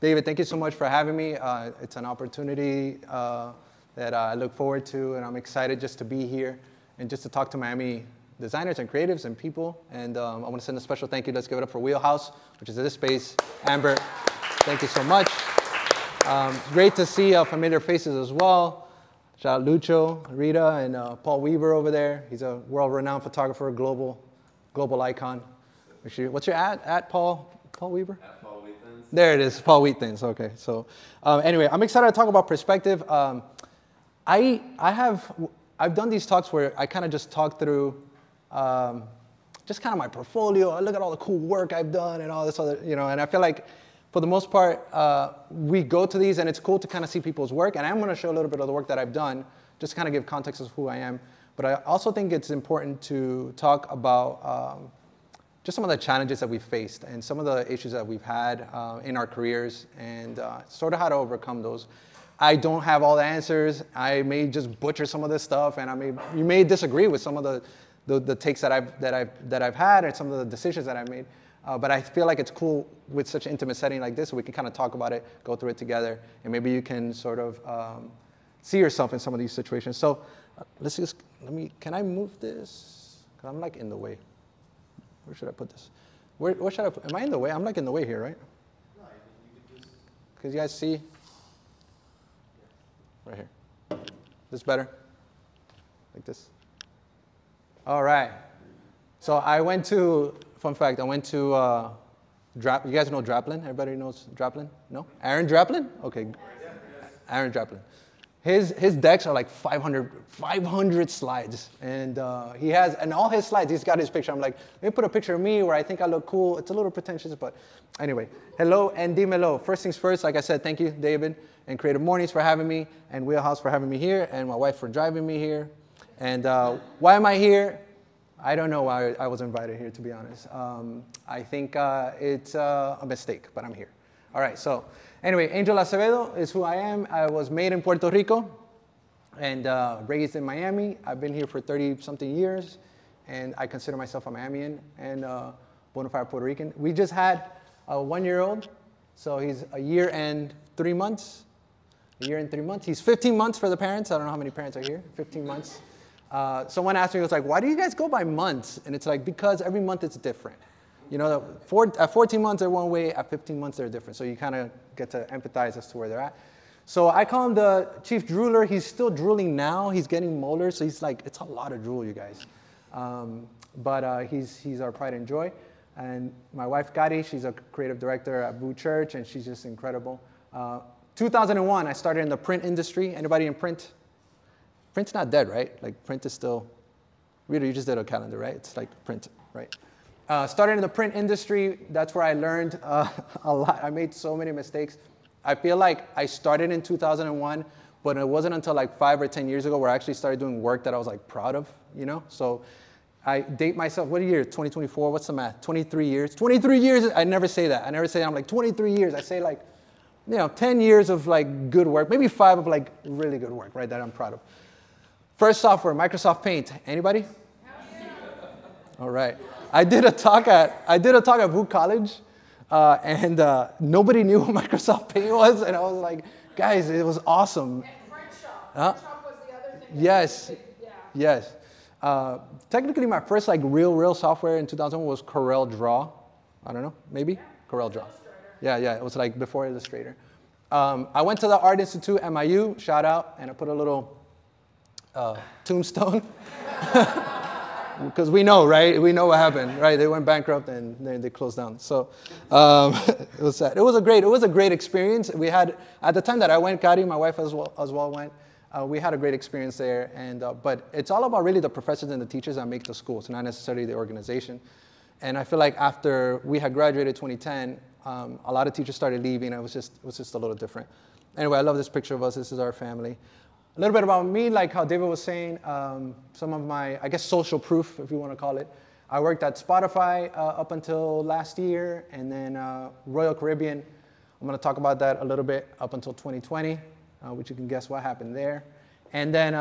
David, thank you so much for having me. It's an opportunity that I look forward to, and I'm excited just to be here and just to talk to Miami designers and creatives and people. And I want to send a special thank you. Let's give it up for Wheelhouse, which is in this space. Amber, thank you so much. Great to see familiar faces as well. Shout out Lucho, Rita, and Paul Weaver over there. He's a world-renowned photographer, global icon. What's your at Paul Weaver? At Paul Wheathins. There it is, Paul Wheathins. Okay, so anyway, I'm excited to talk about perspective. I've done these talks where I kind of just talk through just kind of my portfolio. I look at all the cool work I've done and all this other, and I feel like for the most part, we go to these and it's cool to kind of see people's work. And I'm going to show a little bit of the work that I've done, just to kind of give context of who I am. But I also think it's important to talk about just some of the challenges that we've faced and some of the issues that we've had in our careers and sort of how to overcome those. I don't have all the answers. I may just butcher some of this stuff, and you may disagree with some of the takes that I've had and some of the decisions that I've made. But I feel like it's cool with such an intimate setting like this, so we can kind of talk about it, go through it together, and maybe you can sort of see yourself in some of these situations. So can I move this? Because I'm like in the way. Where should I put this? Where should I put? Am I in the way? I'm like in the way here, right? No, you could just. Because you guys see? Right here. This better? Like this? All right. So fun fact, I went to, you guys know Draplin? Everybody knows Draplin? No? Aaron Draplin? Okay. Aaron Draplin. His decks are like 500 slides. And and all his slides, he's got his picture. I'm like, let me put a picture of me where I think I look cool. It's a little pretentious, but anyway. Hello and dímelo. First things first, like I said, thank you, David, and Creative Mornings for having me, and Wheelhouse for having me here, and my wife for driving me here. And why am I here? I don't know why I was invited here, to be honest. I think it's a mistake, but I'm here. All right, so anyway, Angel Acevedo is who I am. I was made in Puerto Rico and raised in Miami. I've been here for 30-something years, and I consider myself a Miamian and bona fide Puerto Rican. We just had a 1-year-old, so he's a year and 3 months. He's 15 months for the parents. I don't know how many parents are here, 15 months. Someone asked me, it was like, why do you guys go by months? And it's like, because every month it's different. At 14 months they're one way, at 15 months they're different. So you kind of get to empathize as to where they're at. So I call him the chief drooler. He's still drooling now. He's getting molars. So he's like, it's a lot of drool, you guys. But he's our pride and joy. And my wife, Gadi, she's a creative director at Boo Church, and she's just incredible. 2001, I started in the print industry. Anybody in print? Print's not dead, right? Like print is still, Rita, you just did a calendar, right? It's like print, right? Started in the print industry. That's where I learned a lot. I made so many mistakes. I feel like I started in 2001, but it wasn't until like 5 or 10 years ago where I actually started doing work that I was like proud of, So I date myself, what year? 2024, what's the math? 23 years. 23 years, I never say that. I never say I'm like 23 years. I say like, 10 years of like good work, maybe 5 of like really good work, right, that I'm proud of. First software, Microsoft Paint. Anybody? All right. I did a talk at Boo College, and nobody knew what Microsoft Paint was, and I was like, guys, it was awesome. And Print Shop. Print Shop was the other thing. Yes. Yeah. Yes. Technically, my first like real software in 2000 was Corel Draw. I don't know, maybe? Yeah. Corel Draw. Yeah, it was like before Illustrator. I went to the Art Institute at MIU, shout out, and I put a little tombstone. Because we know, right? We know what happened, right? They went bankrupt and then they closed down. So it was sad. It was a great experience. We had, at the time that I went, Gadi, my wife as well went, we had a great experience there. And but it's all about really the professors and the teachers that make the school. It's not necessarily the organization. And I feel like after we had graduated 2010, a lot of teachers started leaving. It was just a little different. Anyway, I love this picture of us. This is our family. A little bit about me, like how David was saying, some of my, I guess, social proof, if you want to call it. I worked at Spotify up until last year, and then Royal Caribbean. I'm going to talk about that a little bit up until 2020, which you can guess what happened there. And then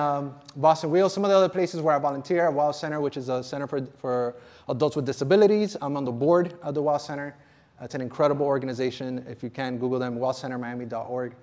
Boston Wheels, some of the other places where I volunteer, WOW Center, which is a center for adults with disabilities. I'm on the board of the WOW Center. It's an incredible organization. If you can, Google them, wellcentermiami.org.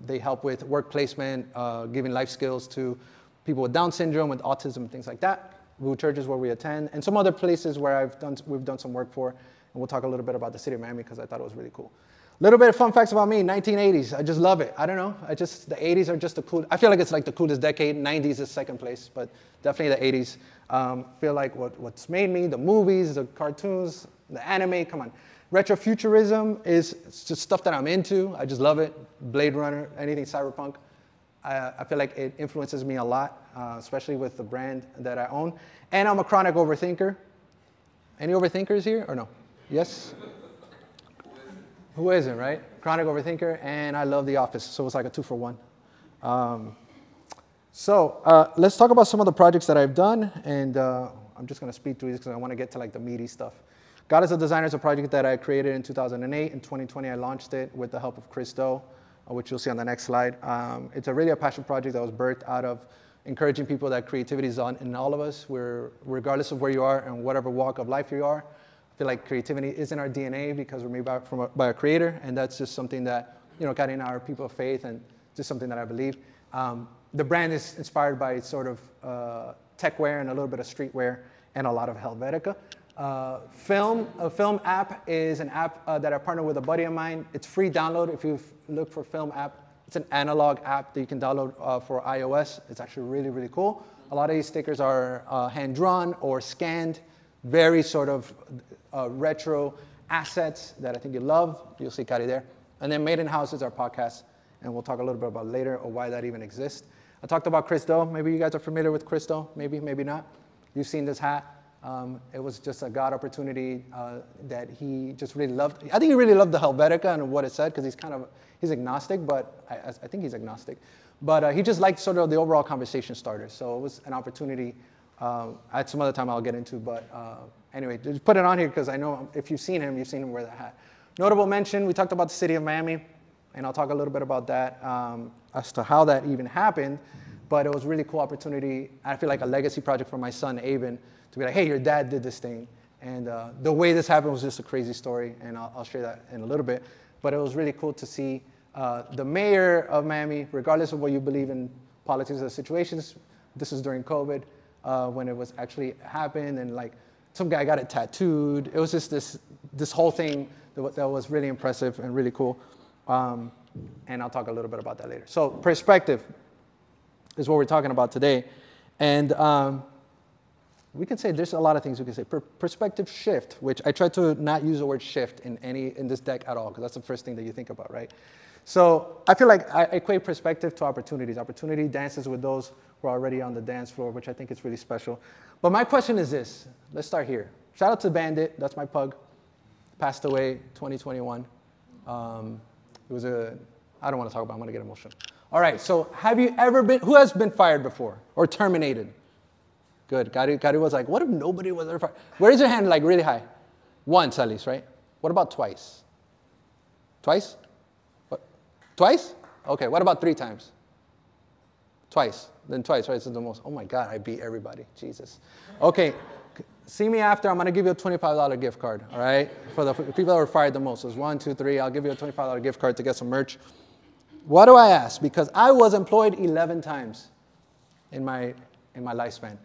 They help with work placement, giving life skills to people with Down syndrome, with autism, and things like that. Woo Church is where we attend, and some other places where we've done some work for. And we'll talk a little bit about the city of Miami because I thought it was really cool. Little bit of fun facts about me, 1980s. I just love it. I don't know. The 80s are just the cool. I feel like it's like the coolest decade. 90s is second place, but definitely the 80s. Feel like what's made me, the movies, the cartoons, the anime, come on. Retrofuturism is just stuff that I'm into. I just love it. Blade Runner, anything cyberpunk. I feel like it influences me a lot, especially with the brand that I own. And I'm a chronic overthinker. Any overthinkers here or no? Yes? Who isn't, right? Chronic overthinker, and I love The Office, so it's like a 2-for-1. Let's talk about some of the projects that I've done, and I'm just going to speed through these because I want to get to like the meaty stuff. God is a Designer is a project that I created in 2008. In 2020, I launched it with the help of Chris Do, which you'll see on the next slide. It's really a passion project that was birthed out of encouraging people that creativity is in all of us. Regardless of where you are and whatever walk of life you are, I feel like creativity is in our DNA because we're made by a creator, and that's just something that, got in our people of faith, and just something that I believe. The brand is inspired by sort of tech wear and a little bit of streetwear and a lot of Helvetica. A film app is an app that I partnered with a buddy of mine. It's free download if you look for film app. It's an analog app that you can download for iOS. It's actually really, really cool. A lot of these stickers are hand-drawn or scanned, very sort of retro assets that I think you love. You'll see Cari there. And then Made in House is our podcast, and we'll talk a little bit about later or why that even exists. I talked about Chris Do. Maybe you guys are familiar with Chris Do. Maybe not. You've seen this hat. It was just a God opportunity that he just really loved. I think he really loved the Helvetica and what it said because he's agnostic, but I think he's agnostic. But he just liked sort of the overall conversation starter. So it was an opportunity. At some other time I'll get into, but anyway, just put it on here because I know if you've seen him wear that hat. Notable mention, we talked about the city of Miami, and I'll talk a little bit about that as to how that even happened. But it was a really cool opportunity. I feel like a legacy project for my son, Avon, to be like, hey, your dad did this thing. And the way this happened was just a crazy story, and I'll share that in a little bit. But it was really cool to see the mayor of Miami, regardless of what you believe in politics or situations, this was during COVID, when it was actually happened, and like some guy got it tattooed. It was just this whole thing that was really impressive and really cool. And I'll talk a little bit about that later. So perspective is what we're talking about today. And we can say there's a lot of things we can say. Perspective shift, which I try to not use the word shift in this deck at all, because that's the first thing that you think about, right? So I feel like I equate perspective to opportunities. Opportunity dances with those who are already on the dance floor, which I think is really special. But my question is this. Let's start here. Shout out to Bandit. That's my pug. Passed away 2021. It was I don't want to talk about it. I'm going to get emotional. All right. So have you ever who has been fired before or terminated? Good. Gary was like, what if nobody was ever fired? Raise your hand like really high. Once at least, right? What about twice? Twice? What? Twice? Okay. What about 3 times? Twice. Then twice, right? This is the most. Oh my God, I beat everybody. Jesus. Okay. See me after. I'm going to give you a $25 gift card, all right? For the people that were fired the most. So it's 1, 2, 3. I'll give you a $25 gift card to get some merch. Why do I ask? Because I was employed 11 times in my lifespan.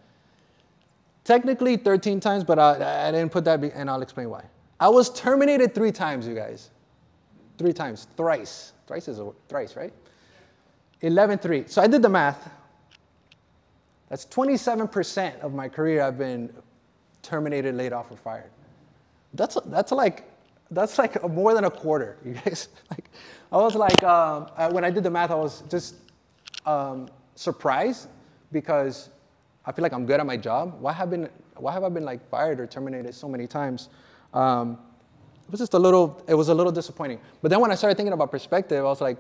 Technically 13 times, but I didn't put that, and I'll explain why. I was terminated 3 times, you guys. 3 times. Thrice. Thrice is thrice, right? 11, 3. So I did the math. That's 27% of my career I've been terminated, laid off, or fired. That's like more than a quarter, you guys. Like, I was like, when I did the math, I was just surprised because I feel like I'm good at my job. Why have I been like fired or terminated so many times? It was a little disappointing. But then when I started thinking about perspective, I was like,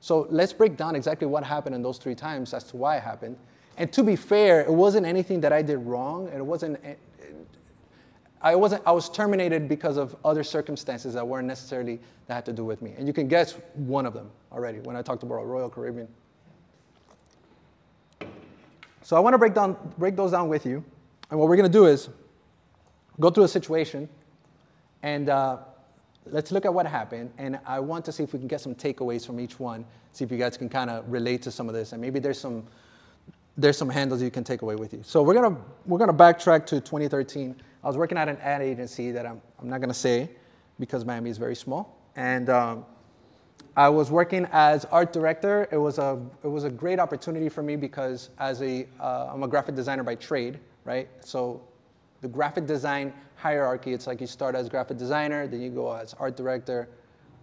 so let's break down exactly what happened in those 3 times as to why it happened. And to be fair, it wasn't anything that I did wrong. I was terminated because of other circumstances that weren't necessarily that had to do with me. And you can guess one of them already when I talked about Royal Caribbean. So I want to break those down with you. And what we're going to do is go through a situation And let's look at what happened. And I want to see if we can get some takeaways from each one, see if you guys can kind of relate to some of this. And maybe there's some handles you can take away with you. So we're gonna backtrack to 2013. I was working at an ad agency that I'm not gonna say because Miami is very small. And I was working as art director. It was a great opportunity for me because I'm a graphic designer by trade, right? So the graphic design hierarchy, it's like you start as graphic designer, then you go as art director,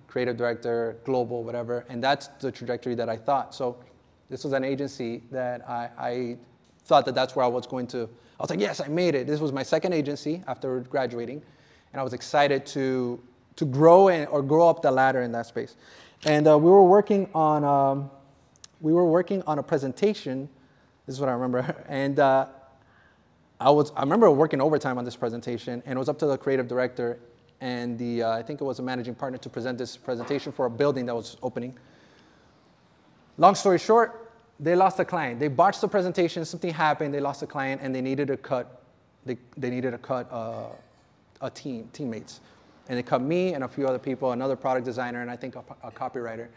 creative director, global, whatever. And that's the trajectory that I thought. So this was an agency that I thought that's where I was going to. I was like, yes, I made it. This was my second agency after graduating. And I was excited to grow or grow up the ladder in that space. And we were working on a presentation. This is what I remember. And I remember working overtime on this presentation, and it was up to the creative director and I think it was a managing partner to present this presentation for a building that was opening. Long story short, they lost a client. They botched the presentation. Something happened. They lost a client, and they needed to cut. They needed to cut teammates. And they cut me and a few other people, another product designer, and I think a copywriter.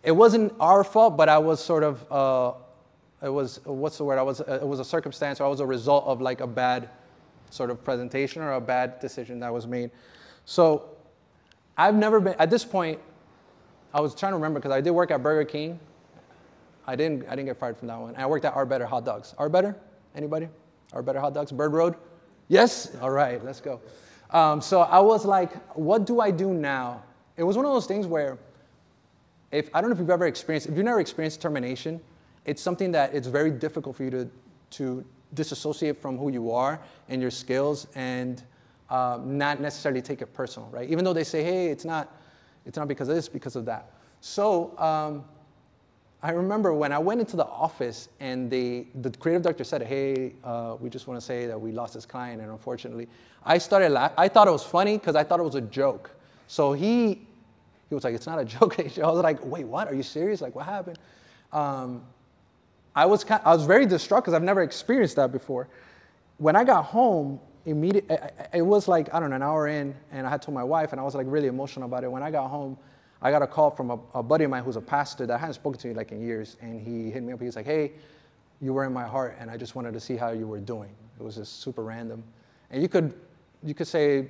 It wasn't our fault, but I was sort of, it was, what's the word? It was a circumstance, or I was a result of like a bad sort of presentation or a bad decision that was made. So I've never been, at this point, I was trying to remember because I did work at Burger King. I didn't get fired from that one. I worked at Our Better Hot Dogs. Our Better? Anybody? Our Better Hot Dogs? Bird Road? Yes? All right, let's go. So I was like, what do I do now? It was one of those things where, I don't know if you've never experienced termination, it's something that it's very difficult for you to disassociate from who you are and your skills and not necessarily take it personal, right? Even though they say, hey, it's not because of this, because of that. So I remember when I went into the office and the creative director said, hey, we just want to say that we lost this client, and unfortunately, I started laughing. I thought it was funny because I thought it was a joke. So he was like, it's not a joke. I was like, wait, what? Are you serious? Like, what happened? I was very distraught because I've never experienced that before. When I got home, it was like, I don't know, an hour in, and I had told my wife, and I was like really emotional about it. When I got home, I got a call from a buddy of mine who's a pastor that I hadn't spoken to like in years, and he hit me up. He was like, hey, you were in my heart, and I just wanted to see how you were doing. It was just super random. And you could say,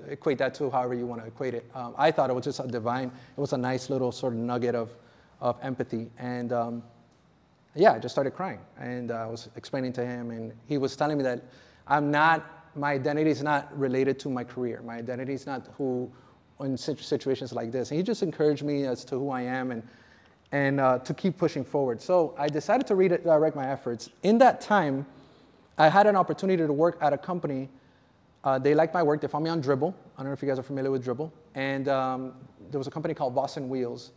equate that to however you want to equate it. I thought it was just it was a nice little sort of nugget of empathy. And I just started crying. And I was explaining to him, and he was telling me that my identity is not related to my career. My identity is not who, in situations like this. And he just encouraged me as to who I am and to keep pushing forward. So I decided to redirect my efforts. In that time, I had an opportunity to work at a company. They liked my work. They found me on Dribbble. I don't know if you guys are familiar with Dribbble. And there was a company called Boston Wheels.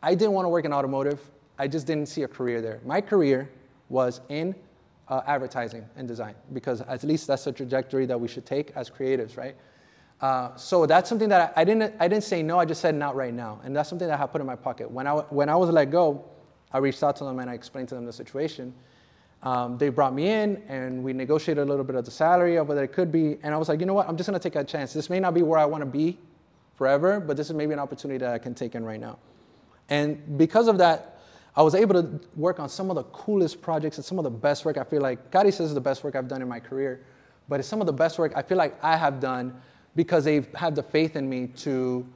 I didn't want to work in automotive. I just didn't see a career there. My career was in advertising and design, because at least that's the trajectory that we should take as creatives, right? So that's something that I didn't say no. I just said not right now, and that's something that I put in my pocket. When I was let go, I reached out to them and I explained to them the situation. They brought me in and we negotiated a little bit of the salary of what it could be, and I was like, you know what? I'm just gonna take a chance. This may not be where I want to be forever, but this is maybe an opportunity that I can take in right now. And because of that, I was able to work on some of the coolest projects and some of the best work. I feel like Gotti says is the best work I've done in my career, but it's some of the best work I feel like I have done because they've had the faith in me to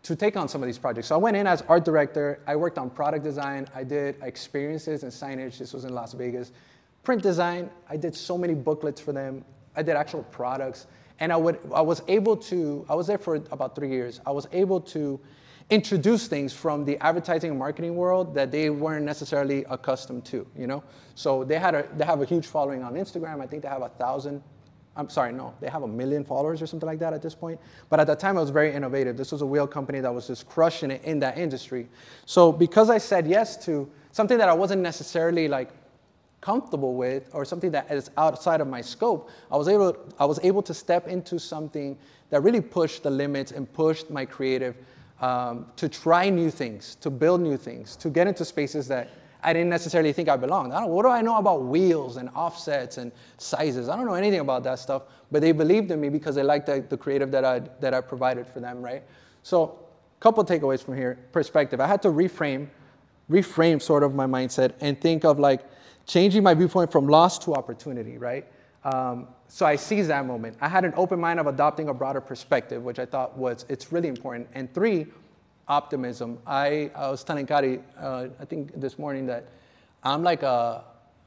take on some of these projects. So I went in as art director. I worked on product design. I did experiences and signage. This was in Las Vegas. Print design. I did so many booklets for them. I did actual products. And I was there for about 3 years. I was able to introduce things from the advertising and marketing world that they weren't necessarily accustomed to, you know? So they have a huge following on Instagram. I think they have 1,000. They have 1 million followers or something like that at this point. But at that time, it was very innovative. This was a wheel company that was just crushing it in that industry. So because I said yes to something that I wasn't necessarily like comfortable with, or something that is outside of my scope, I was able to step into something that really pushed the limits and pushed my creative to try new things, to build new things, to get into spaces that I didn't necessarily think I belonged. What do I know about wheels and offsets and sizes? I don't know anything about that stuff, but they believed in me because they liked the creative that I provided for them, right? So a couple takeaways from here. Perspective. I had to reframe sort of my mindset and think of like changing my viewpoint from loss to opportunity, right? So I seized that moment. I had an open mind of adopting a broader perspective, which I thought it's really important. And 3, optimism. I was telling Kari, I think this morning that I'm like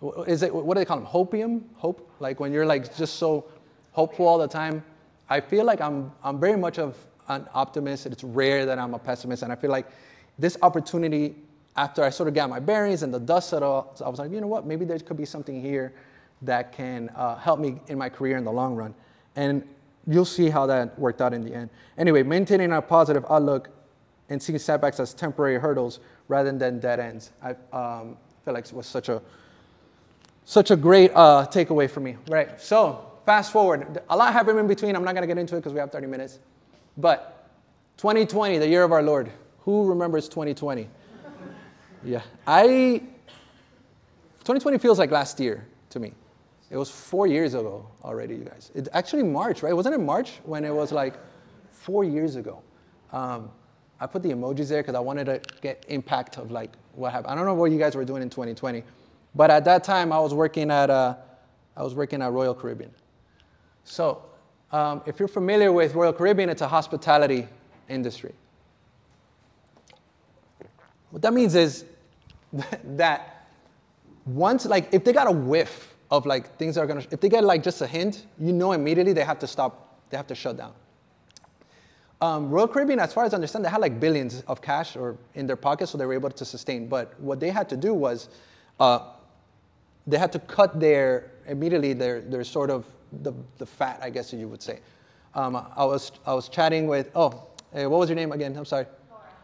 what do they call them? Hope? Like when you're like just so hopeful all the time. I feel like I'm very much of an optimist. It's rare that I'm a pessimist. And I feel like this opportunity, after I sort of got my bearings and the dust settled, I was like, you know what? Maybe there could be something here that can help me in my career in the long run. And you'll see how that worked out in the end. Anyway, maintaining a positive outlook and seeing setbacks as temporary hurdles rather than dead ends. I feel like it was such a great takeaway for me. Right, so fast forward. A lot happened in between. I'm not going to get into it because we have 30 minutes. But 2020, the year of our Lord. Who remembers 2020? Yeah, 2020 feels like last year to me. It was 4 years ago already, you guys. It actually March, right? Wasn't it March when it was like 4 years ago? I put the emojis there because I wanted to get impact of like what happened. I don't know what you guys were doing in 2020, but at that time I was working at Royal Caribbean. So if you're familiar with Royal Caribbean, it's a hospitality industry. What that means is that once, like, if they got a whiff of like things are if they get like just a hint, you know immediately they have to stop, they have to shut down. Royal Caribbean, as far as I understand, they had like billions of cash or in their pockets, so they were able to sustain. But what they had to do was they had to cut their sort of the fat, I guess you would say. I was chatting with, what was your name again? I'm sorry.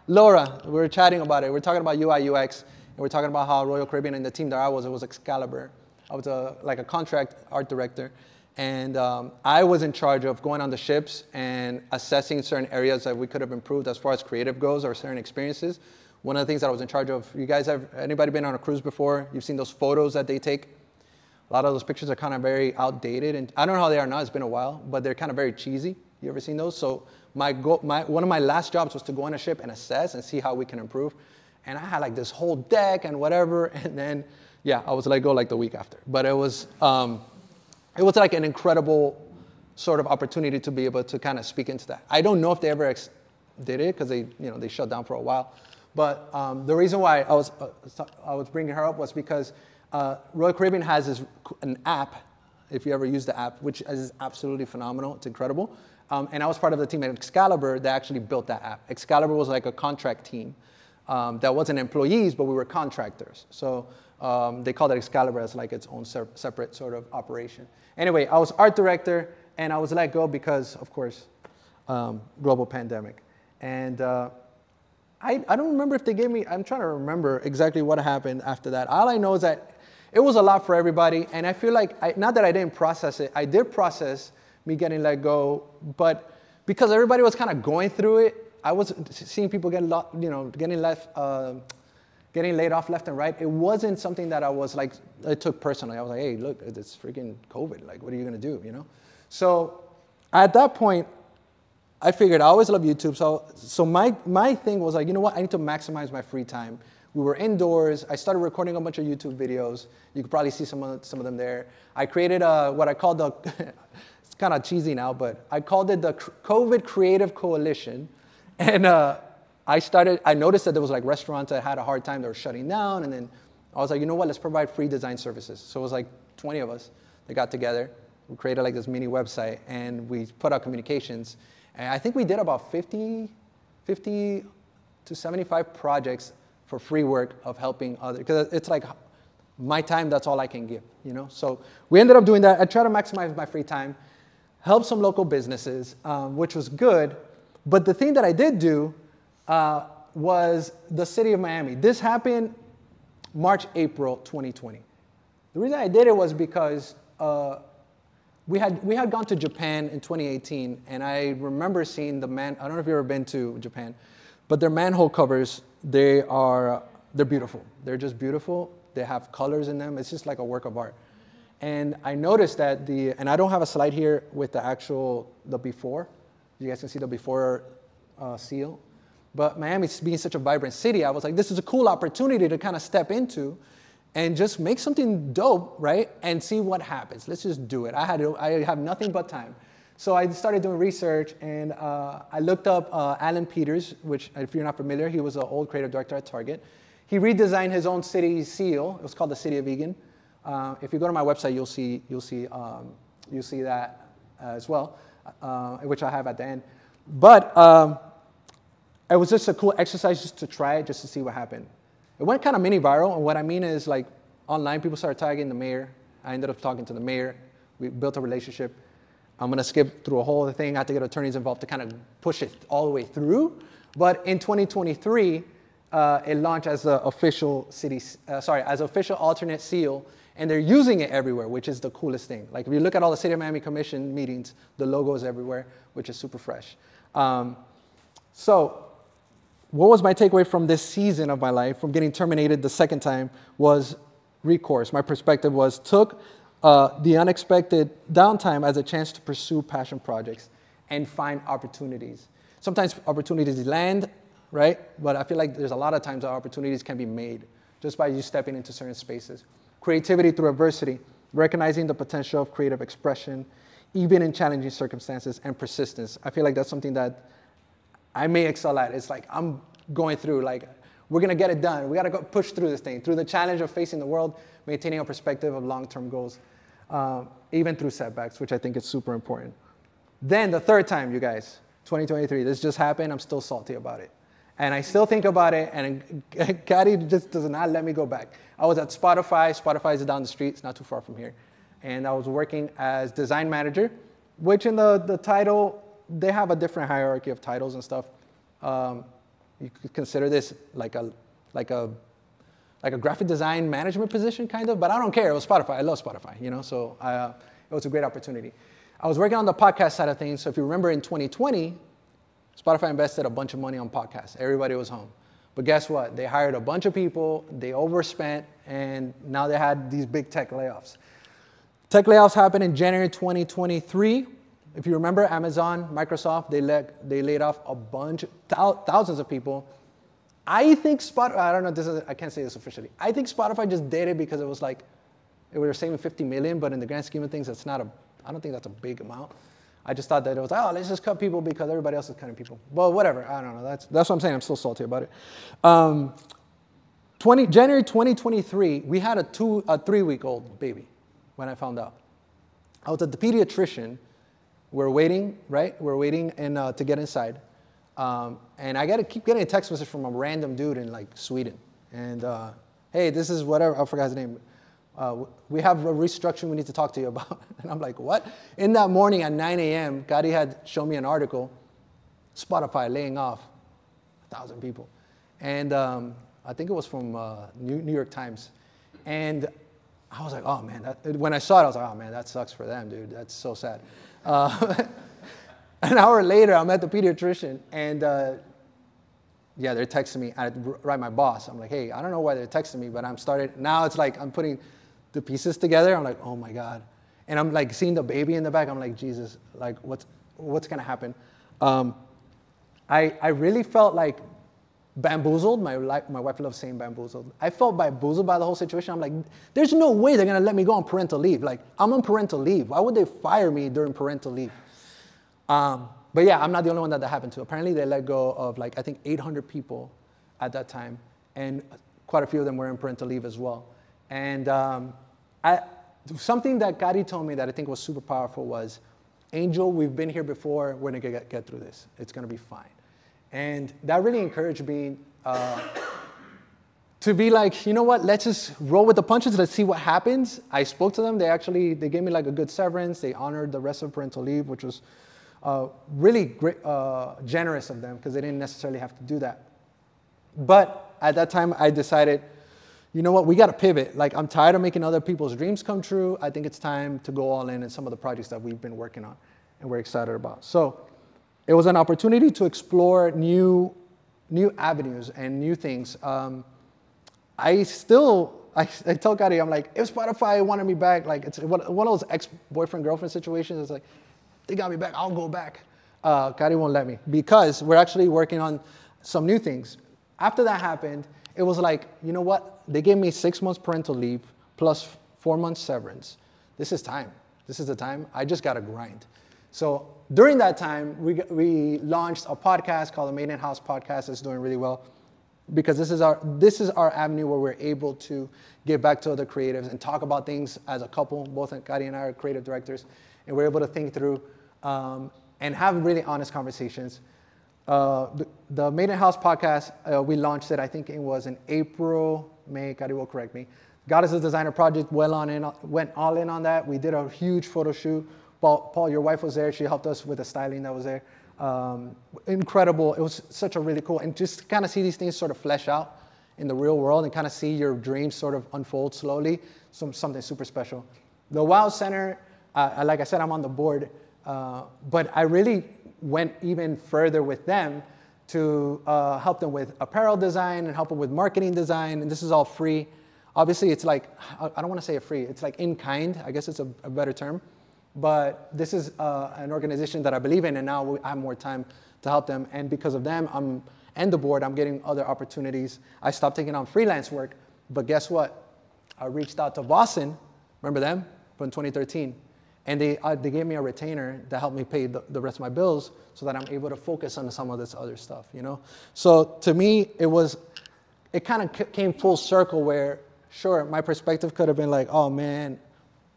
Laura. We were chatting about it. We're talking about UI, UX, and we're talking about how Royal Caribbean and the team that I was Excalibur. I was like a contract art director. And I was in charge of going on the ships and assessing certain areas that we could have improved as far as creative goes or certain experiences. One of the things that I was in charge of, you guys anybody been on a cruise before? You've seen those photos that they take? A lot of those pictures are kind of very outdated. And I don't know how they are now, it's been a while, but they're kind of very cheesy. You ever seen those? So one of my last jobs was to go on a ship and assess and see how we can improve. And I had like this whole deck and whatever. And then, yeah, I was let go like the week after. But it was like an incredible sort of opportunity to be able to kind of speak into that. I don't know if they ever did it because they shut down for a while. But the reason why I was bringing her up was because Royal Caribbean has an app, if you ever use the app, which is absolutely phenomenal. It's incredible. And I was part of the team at Excalibur that actually built that app. Excalibur was like a contract team that wasn't employees, but we were contractors. So they called it Excalibur as like its own separate sort of operation. Anyway, I was art director, and I was let go because, of course, global pandemic. And I don't remember if they gave me, I'm trying to remember exactly what happened after that. All I know is that it was a lot for everybody, and I feel like, not that I didn't process it, I did process me getting let go, but because everybody was kind of going through it, I was seeing people getting laid off left and right. It wasn't something that I took personally. I was like, hey, look, it's freaking COVID. Like, what are you going to do, you know? So at that point, I figured I always love YouTube. So my thing was like, you know what? I need to maximize my free time. We were indoors. I started recording a bunch of YouTube videos. You could probably see some of them there. I created what I called it's kind of cheesy now, but I called it the COVID Creative Coalition. And I noticed that there was like restaurants that had a hard time, they were shutting down. And then I was like, you know what, let's provide free design services. So it was like 20 of us that got together. We created like this mini website and we put out communications. And I think we did about 50 to 75 projects for free work of helping others. Because it's like my time, that's all I can give, you know? So we ended up doing that. I tried to maximize my free time, help some local businesses, which was good. But the thing that I did do was the city of Miami. This happened March, April 2020. The reason I did it was because we had gone to Japan in 2018, and I remember seeing I don't know if you've ever been to Japan, but their manhole covers, they are they're beautiful. They're just beautiful. They have colors in them. It's just like a work of art. And I noticed that and I don't have a slide here with the before. You guys can see the before seal. But Miami being such a vibrant city, I was like, this is a cool opportunity to kind of step into and just make something dope, right? And see what happens. Let's just do it. I have nothing but time. So I started doing research, and I looked up Alan Peters, which, if you're not familiar, he was an old creative director at Target. He redesigned his own city seal. It was called the City of Vegan. If you go to my website, you'll see that as well, which I have at the end. But it was just a cool exercise just to try it, just to see what happened. It went kind of mini viral, and what I mean is, like, online people started tagging the mayor. I ended up talking to the mayor. We built a relationship. I'm going to skip through a whole other thing. I had to get attorneys involved to kind of push it all the way through. But in 2023, it launched as the official as official alternate seal, and they're using it everywhere, which is the coolest thing. Like, if you look at all the City of Miami Commission meetings, the logo is everywhere, which is super fresh. So what was my takeaway from this season of my life, from getting terminated the second time, was recourse. My perspective was took the unexpected downtime as a chance to pursue passion projects and find opportunities. Sometimes opportunities land, right? But I feel like there's a lot of times that opportunities can be made just by you stepping into certain spaces. Creativity through adversity, recognizing the potential of creative expression, even in challenging circumstances, and persistence. I feel like that's something that I may excel at. It's like I'm going through, like, we're going to get it done. We got to go push through this thing, through the challenge of facing the world, maintaining a perspective of long-term goals, even through setbacks, which I think is super important. Then the third time, you guys, 2023, this just happened. I'm still salty about it. And I still think about it, and Gotti just does not let me go back. I was at Spotify. Spotify is down the street. It's not too far from here. And I was working as design manager, which in the title, they have a different hierarchy of titles and stuff. You could consider this like a graphic design management position, kind of, but I don't care. It was Spotify. I love Spotify, you know, so it was a great opportunity. I was working on the podcast side of things. So if you remember in 2020, Spotify invested a bunch of money on podcasts. Everybody was home. But guess what? They hired a bunch of people, they overspent, and now they had these big tech layoffs. Tech layoffs happened in January 2023. If you remember, Amazon, Microsoft, they laid off a bunch, thousands of people. I think Spotify, I don't know, I can't say this officially. I think Spotify just did it because it was like, we were saving 50 million, but in the grand scheme of things, I don't think that's a big amount. I just thought that it was, let's just cut people because everybody else is cutting people. Well, whatever, I don't know. That's what I'm saying. I'm still salty about it. January 2023, we had a 3-week-old baby when I found out. I was at the pediatrician. We're waiting, right? We're waiting to get inside. And I keep getting a text message from a random dude in, like, Sweden. And, hey, this is whatever, I forgot his name. We have a restructuring we need to talk to you about. And I'm like, what? In that morning at 9 a.m., Gotti had shown me an article, Spotify laying off 1,000 people. And I think it was from New York Times. And I was like, oh, man. When I saw it, I was like, oh, man, that sucks for them, dude. That's so sad. An hour later, I'm at the pediatrician, and yeah, they're texting me. I write my boss. I'm like, hey, I don't know why they're texting me, but now it's like I'm putting the pieces together. I'm like, oh my God. And I'm like seeing the baby in the back. I'm like, Jesus, like what's gonna happen? I really felt like bamboozled. My wife loves saying bamboozled. I felt bamboozled by the whole situation. I'm like, there's no way they're gonna let me go on parental leave. Like, I'm on parental leave. Why would they fire me during parental leave? But yeah, I'm not the only one that happened to. Apparently they let go of, like, I think 800 people at that time, and quite a few of them were in parental leave as well. And something that Gotti told me that I think was super powerful was, Angel, we've been here before. We're gonna get through this. It's gonna be fine. And that really encouraged me to be like, you know what, let's just roll with the punches. Let's see what happens. I spoke to them. They gave me like a good severance. They honored the rest of parental leave, which was really great, generous of them, because they didn't necessarily have to do that. But at that time, I decided, you know what, we got to pivot. Like, I'm tired of making other people's dreams come true. I think it's time to go all in some of the projects that we've been working on and we're excited about. So it was an opportunity to explore new avenues and new things. I tell Kari, I'm like, if Spotify wanted me back, like it's one of those ex-boyfriend girlfriend situations. It's like, they got me back, I'll go back. Kari won't let me because we're actually working on some new things. After that happened, it was like, you know what? They gave me 6 months parental leave plus 4 months severance. This is time. This is the time. I just got to grind. So during that time, we launched a podcast called the Made in House Podcast. It's doing really well because this is our avenue where we're able to give back to other creatives and talk about things as a couple. Both Kari and I are creative directors, and we're able to think through and have really honest conversations. The Made in House Podcast, we launched it, I think it was in April, May, Kari will correct me. Got us a designer project, went all in on that. We did a huge photo shoot. Paul, your wife was there. She helped us with the styling that was there. Incredible. It was such a really cool, and just kind of see these things sort of flesh out in the real world and kind of see your dreams sort of unfold slowly. Something super special. The Wow Center, like I said, I'm on the board, but I really went even further with them to help them with apparel design and help them with marketing design, and this is all free. Obviously, it's like, I don't want to say it free, it's like in kind, I guess it's a better term. But this is an organization that I believe in, and now I have more time to help them. And because of them, and the board, I'm getting other opportunities. I stopped taking on freelance work, but guess what? I reached out to Boston, remember them, from 2013. And they gave me a retainer that helped me pay the rest of my bills so that I'm able to focus on some of this other stuff, you know? So to me, it kind of came full circle where, sure, my perspective could have been like, oh man,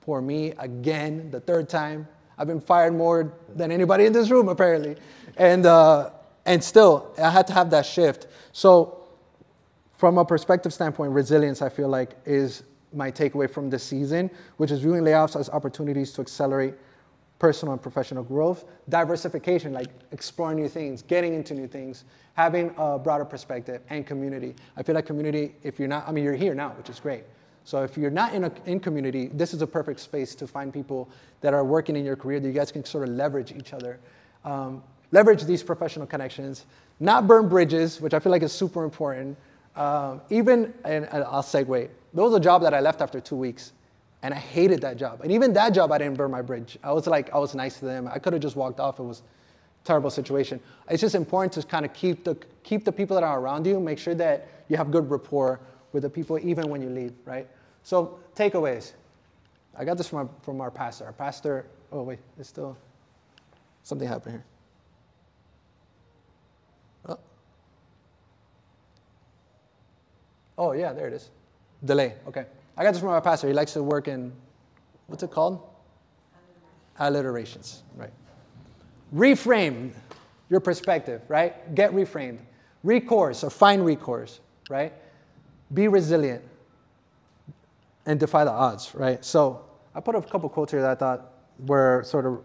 poor me, again, the third time. I've been fired more than anybody in this room, apparently. And still, I had to have that shift. So from a perspective standpoint, resilience, I feel like, is my takeaway from this season, which is viewing layoffs as opportunities to accelerate personal and professional growth. Diversification, like exploring new things, getting into new things, having a broader perspective, and community. I feel like community, if you're not, I mean, you're here now, which is great. So if you're not in community, this is a perfect space to find people that are working in your career that you guys can sort of leverage each other. Leverage these professional connections, not burn bridges, which I feel like is super important. And I'll segue. There was a job that I left after 2 weeks, and I hated that job. And even that job, I didn't burn my bridge. I was nice to them. I could have just walked off. It was a terrible situation. It's just important to kind of keep the people that are around you, make sure that you have good rapport with the people even when you leave, right? So takeaways. I got this from our pastor. Our pastor, oh wait, there's still, something happened here. Oh yeah, there it is. Delay, okay. I got this from our pastor. He likes to work in, what's it called? Alliterations, right. Reframe your perspective, right? Get reframed. Recourse or find recourse, right? Be resilient and defy the odds, right? So I put a couple quotes here that I thought were sort of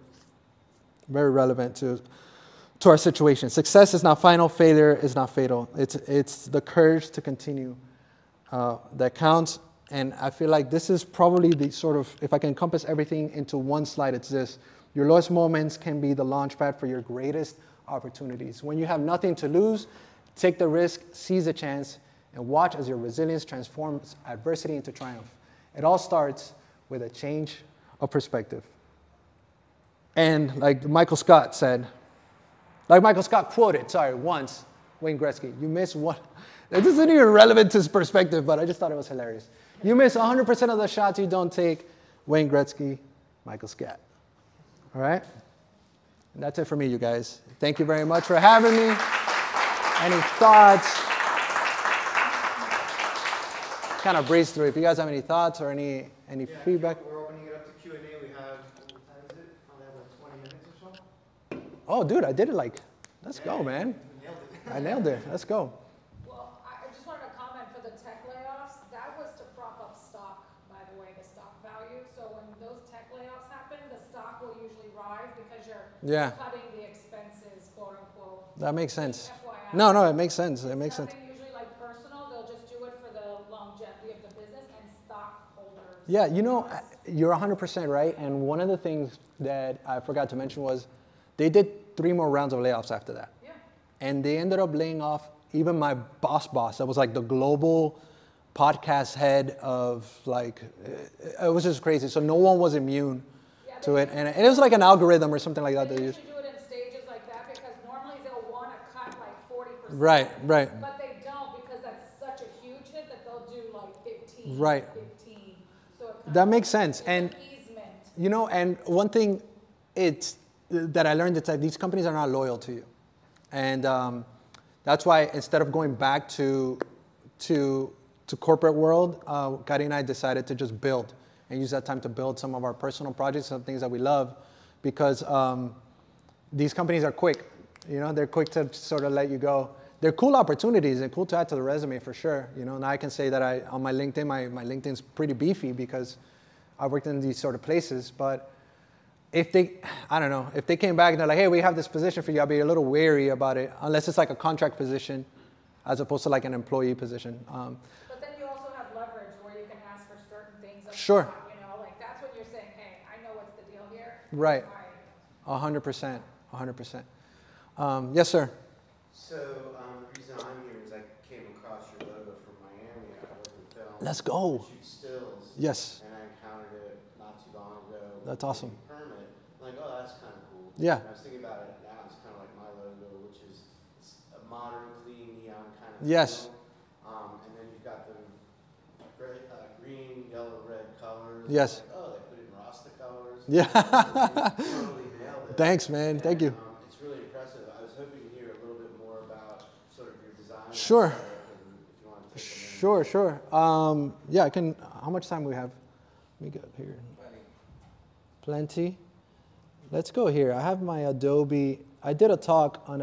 very relevant to our situation. Success is not final, failure is not fatal. It's the courage to continue that counts. And I feel like this is probably the sort of, if I can encompass everything into one slide, it's this. Your lowest moments can be the launch pad for your greatest opportunities. When you have nothing to lose, take the risk, seize the chance, and watch as your resilience transforms adversity into triumph. It all starts with a change of perspective. And like Michael Scott quoted, once, Wayne Gretzky, you miss one. This isn't even relevant to his perspective, but I just thought it was hilarious. You miss 100% of the shots you don't take. Wayne Gretzky, Michael Scott. All right? And that's it for me, you guys. Thank you very much for having me. Any thoughts? Kind of breeze through. If you guys have any thoughts or any feedback. We're opening it up to Q&A. We have, what time is it? Probably have like 20 minutes or so. Oh, dude, I did it like, let's go, man. Nailed it. I nailed it. Let's go. Well, I just wanted to comment for the tech layoffs. That was to prop up stock, by the way, the stock value. So when those tech layoffs happen, the stock will usually rise because you're cutting the expenses, quote unquote. That makes sense. FYI. No, it makes sense. It makes sense. Usually like personal, they'll just do it for the longevity of the business and stockholders. Yeah, you know, you're 100% right. And one of the things that I forgot to mention was they did 3 more rounds of layoffs after that. Yeah. And they ended up laying off even my boss, that was like the global podcast head of like, it was just crazy. So no one was immune to it. And it was like an algorithm or something like that. They usually do it in stages like that because normally they'll want to cut like 40%. Right. But they don't because that's such a huge hit that they'll do like 15. Right. 15. So that makes sense. And, easement. you know, and one thing that I learned is that these companies are not loyal to you. And that's why instead of going back to corporate world, Gary and I decided to just build and use that time to build some of our personal projects, some things that we love, because these companies are quick. You know, they're quick to sort of let you go. They're cool opportunities. They're cool to add to the resume for sure. You know, now I can say that on my LinkedIn, my LinkedIn's pretty beefy because I worked in these sort of places. But if they came back and they're like, hey, we have this position for you, I'll be a little wary about it, unless it's like a contract position as opposed to like an employee position. But then you also have leverage where you can ask for certain things. Sure. You know, like that's when you're saying, hey, I know what's the deal here. Right. 100%. 100%. Yes, sir. So the reason I'm here is I came across your logo from Miami. I work in film. Let's go. I shoot stills. Yes. And I encountered it not too long ago. That's awesome. Permit. I'm like, oh, that's kind of cool. Yeah. And I was thinking about it now. It's kind of like my logo, which is a modern, clean, neon kind of Yes. feel. And then you've got the green, yellow, red colors. Yes. Like, oh, they put in Rasta colors. Yeah. Totally nailed it. Thanks, man. And, You. It's really impressive. I was hoping to hear a little bit more about sort of your design. Sure. If you want to take a minute. Sure. Yeah, I can. How much time we have? Let me get up here. Plenty. Let's go here. I have my Adobe. I did a talk at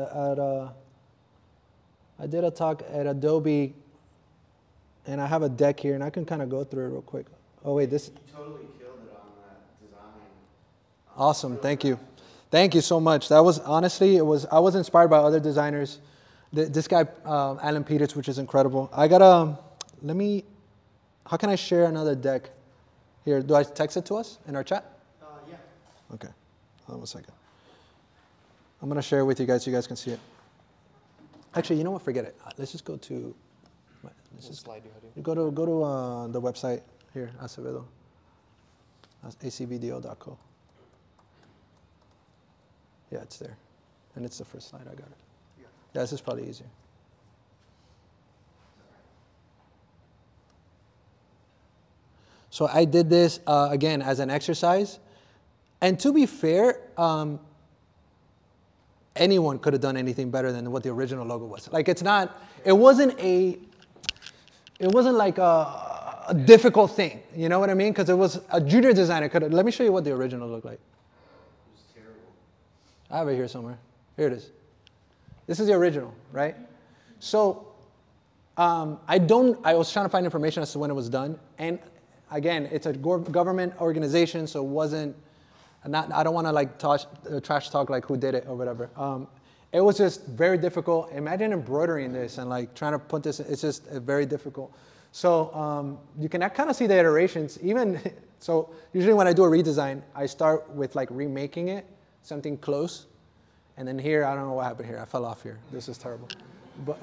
Adobe, and I have a deck here, and I can kind of go through it real quick. Oh wait, this. You totally killed it on that design. Awesome. Thank you. Thank you so much. That was honestly, I was inspired by other designers. This guy, Alan Peters, which is incredible. I got how can I share another deck? Here, do I text it to us in our chat? Yeah. Okay. Hold on one second. I'm going to share it with you guys so you guys can see it. Actually, you know what? Forget it. Let's just go to, go to the website here, Acevedo. That's acvdo.co. Yeah, it's there. And it's the first slide. I got it. Yeah, this is probably easier. So I did this, again, as an exercise. And to be fair, anyone could have done anything better than what the original logo was. Like, it wasn't like a difficult thing. You know what I mean? Because it was a junior designer could have. Let me show you what the original looked like. It was terrible. I have it here somewhere. Here it is. This is the original, right? So I was trying to find information as to when it was done. And again, it's a government organization, so it wasn't, I don't want to like trash talk like who did it or whatever. It was just very difficult. Imagine embroidering this and like trying to put this, it's just very difficult. So you can kind of see the iterations. Even, so usually when I do a redesign, I start with like remaking it, something close. And then here, I don't know what happened here. I fell off here. This is terrible. But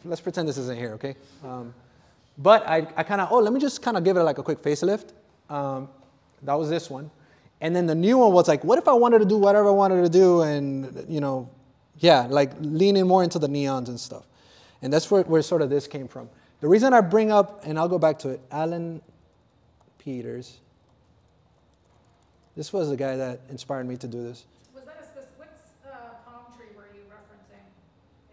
let's pretend this isn't here, okay? But I kind of, let me just kind of give it like a quick facelift. That was this one. And then the new one was like, what if I wanted to do whatever I wanted to do and, you know, yeah, like leaning more into the neons and stuff. And that's where sort of this came from. The reason I bring up, and I'll go back to it, Alan Peters. This was the guy that inspired me to do this. Was that what palm tree were you referencing?